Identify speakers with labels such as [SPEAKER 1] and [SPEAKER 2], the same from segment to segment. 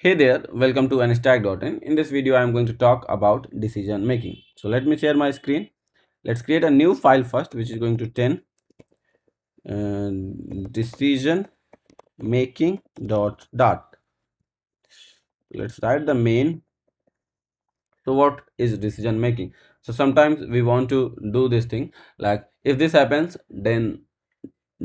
[SPEAKER 1] Hey there, welcome to nstack.in. In this video, I am going to talk about decision making. So let me share my screen. Let's create a new file first, which is going to 10 decision making dot. Let's write the main. So what is decision making? So sometimes we want to do this thing like if this happens, then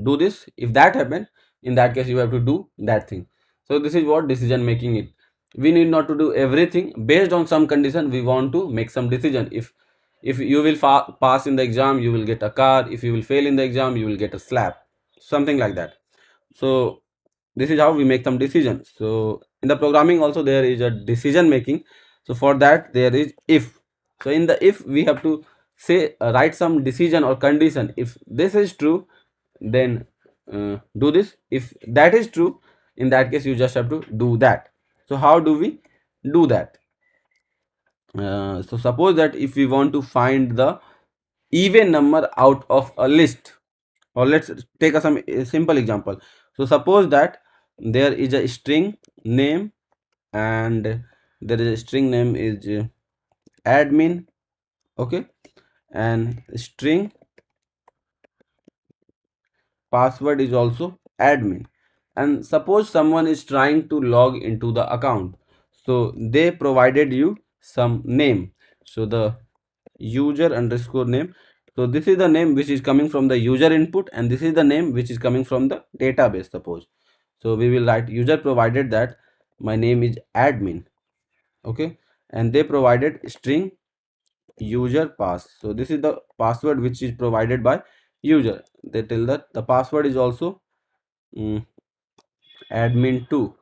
[SPEAKER 1] do this. If that happens, in that case, you have to do that thing. So this is what decision making is. We need not to do everything based on some condition. We want to make some decision. If you will pass in the exam, you will get a car. If you will fail in the exam, you will get a slap, something like that. So this is how we make some decisions. So in the programming also there is a decision making. So for that there is if. So in the if, we have to say write some decision or condition. If this is true, then do this. If that is true, in that case you just have to do that. So how do we do that? So suppose that if we want to find the even number out of a list, or let's take a simple example. So suppose that there is a string name, and there is a string name is admin, okay, and string password is also admin. And suppose someone is trying to log into the account, so they provided you some name. So the user underscore name, so this is the name which is coming from the user input, and this is the name which is coming from the database, suppose. So we will write user provided that my name is admin, okay, and they provided string user pass. So this is the password which is provided by user. They tell that the password is also admin2.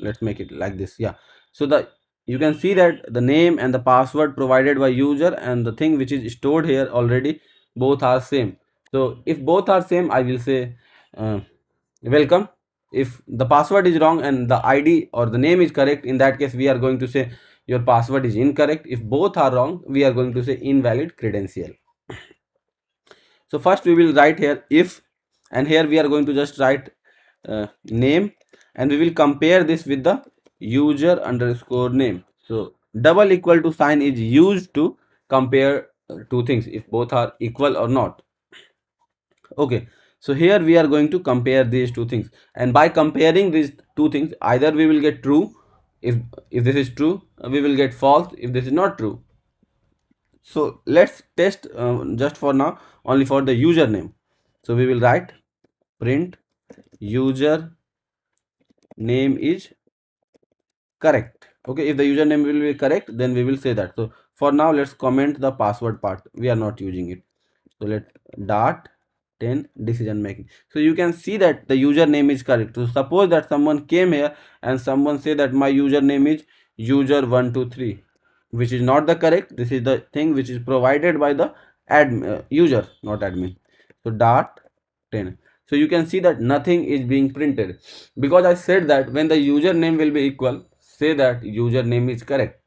[SPEAKER 1] Let's make it like this. Yeah, so the you can see that the name and the password provided by user and the thing which is stored here already, both are same. So if both are same, I will say uh, welcome. If the password is wrong and the id or the name is correct, in that case we are going to say your password is incorrect. If both are wrong, we are going to say invalid credential. So first we will write here if, and here we are going to just write name, and we will compare this with the user underscore name. So double equal to sign is used to compare two things if both are equal or not. Okay, so here we are going to compare these two things, and by comparing these two things, either we will get true. If this is true, we will get false if this is not true. So let's test just for now only for the username. So we will write print user name is correct. Okay, if the username will be correct, then we will say that. So for now, let's comment the password part. We are not using it. So let dot 10 decision making. So you can see that the username is correct. So suppose that someone came here and someone say that my username is user123, which is not the correct. This is the thing which is provided by the user, not admin. So dot 10. So you can see that nothing is being printed, because I said that when the username will be equal, say that username is correct.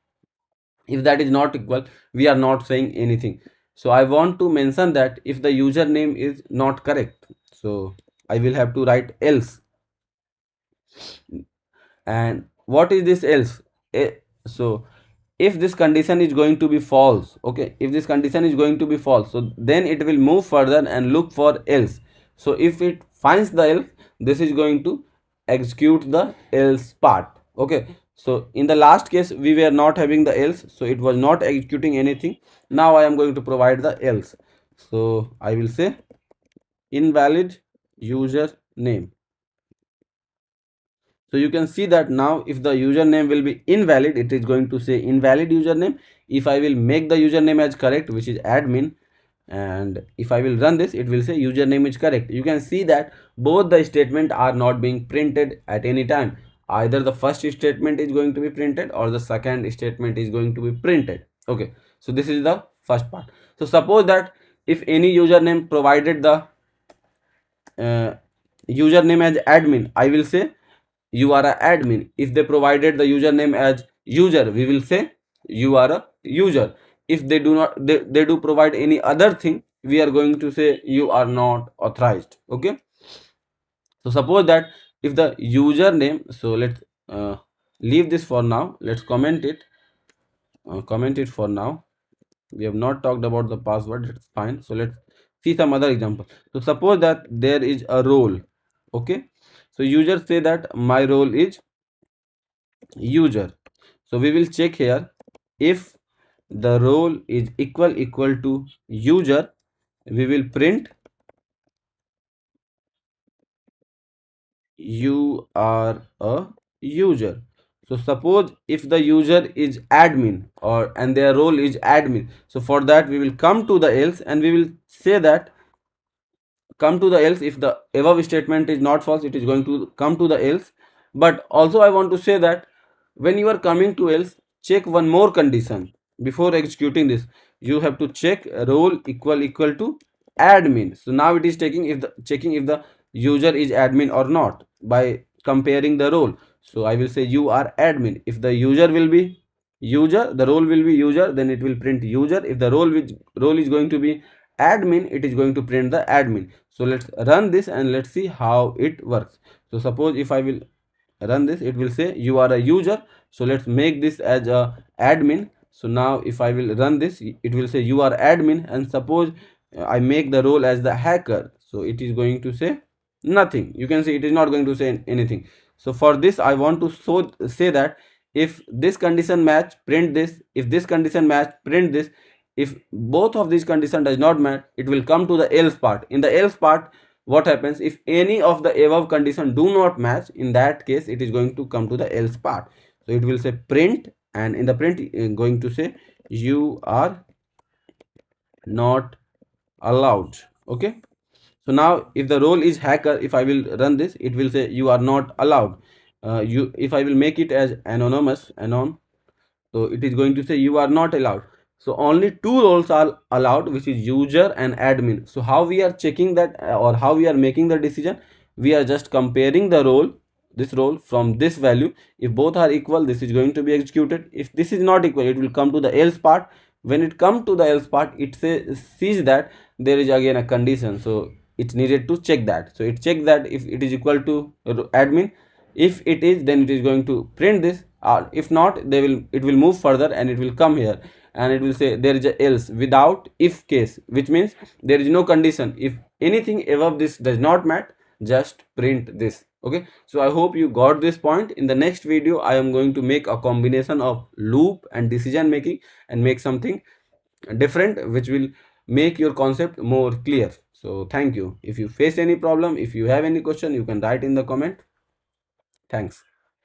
[SPEAKER 1] If that is not equal, we are not saying anything. So I want to mention that if the username is not correct, so I will have to write else. And what is this else? So if this condition is going to be false, okay, if this condition is going to be false, so then it will move further and look for else. So if it finds the else, this is going to execute the else part. Okay, so in the last case we were not having the else, so it was not executing anything. Now I am going to provide the else. So I will say invalid user name. So you can see that now if the username will be invalid, it is going to say invalid username. If I will make the username as correct, which is admin, and if I will run this, it will say username is correct. You can see that both the statement are not being printed at any time. Either the first statement is going to be printed or the second statement is going to be printed. Okay, so this is the first part. So suppose that if any username provided the username as admin, I will say you are a admin. If they provided the username as user, we will say you are a user. If they do not, they do provide any other thing, we are going to say you are not authorized. Okay, so suppose that if the username, so let's leave this for now. Let's comment it for now. We have not talked about the password, it's fine. So let's see some other example. So suppose that there is a role. Okay, so user say that my role is user. So we will check here, if the role is equal to user, we will print you are a user. So suppose if the user is admin, or and their role is admin, so for that we will come to the else and we will say that, come to the else. If the above statement is not false, it is going to come to the else. But also I want to say that when you are coming to else, check one more condition before executing this. You have to check role equal to admin. So now it is taking, if the checking if the user is admin or not by comparing the role. So I will say you are admin. If the user will be user, the role will be user, then it will print user. If the role is going to be admin, it is going to print the admin. So let's run this and let's see how it works. So suppose if I will run this, it will say you are a user. So let's make this as a admin. So now if I will run this, it will say you are admin. And suppose I make the role as the hacker, so it is going to say nothing. You can see it is not going to say anything. So for this I want to say that if this condition match, print this. If this condition match, print this. If both of these condition does not match, it will come to the else part. In the else part, what happens if any of the above condition do not match? In that case, it is going to come to the else part. So it will say print, and in the print going to say you are not allowed. Okay, so now if the role is hacker, if I will run this, it will say you are not allowed. You If I will make it as anonymous, so it is going to say you are not allowed. So only two roles are allowed, which is user and admin. So how we are checking that, or how we are making the decision? We are just comparing the role, this role from this value. If both are equal, this is going to be executed. If this is not equal, it will come to the else part. When it comes to the else part, it sees that there is again a condition, so it needed to check that. So it checked that if it is equal to admin. If it is, then it is going to print this. If not, it will move further and it will come here, and it will say there is a else without if case, which means there is no condition. If anything above this does not match, just print this. Okay, so I hope you got this point. In the next video I am going to make a combination of loop and decision making, and make something different which will make your concept more clear. So thank you. If you face any problem, if you have any question, you can write in the comment. Thanks.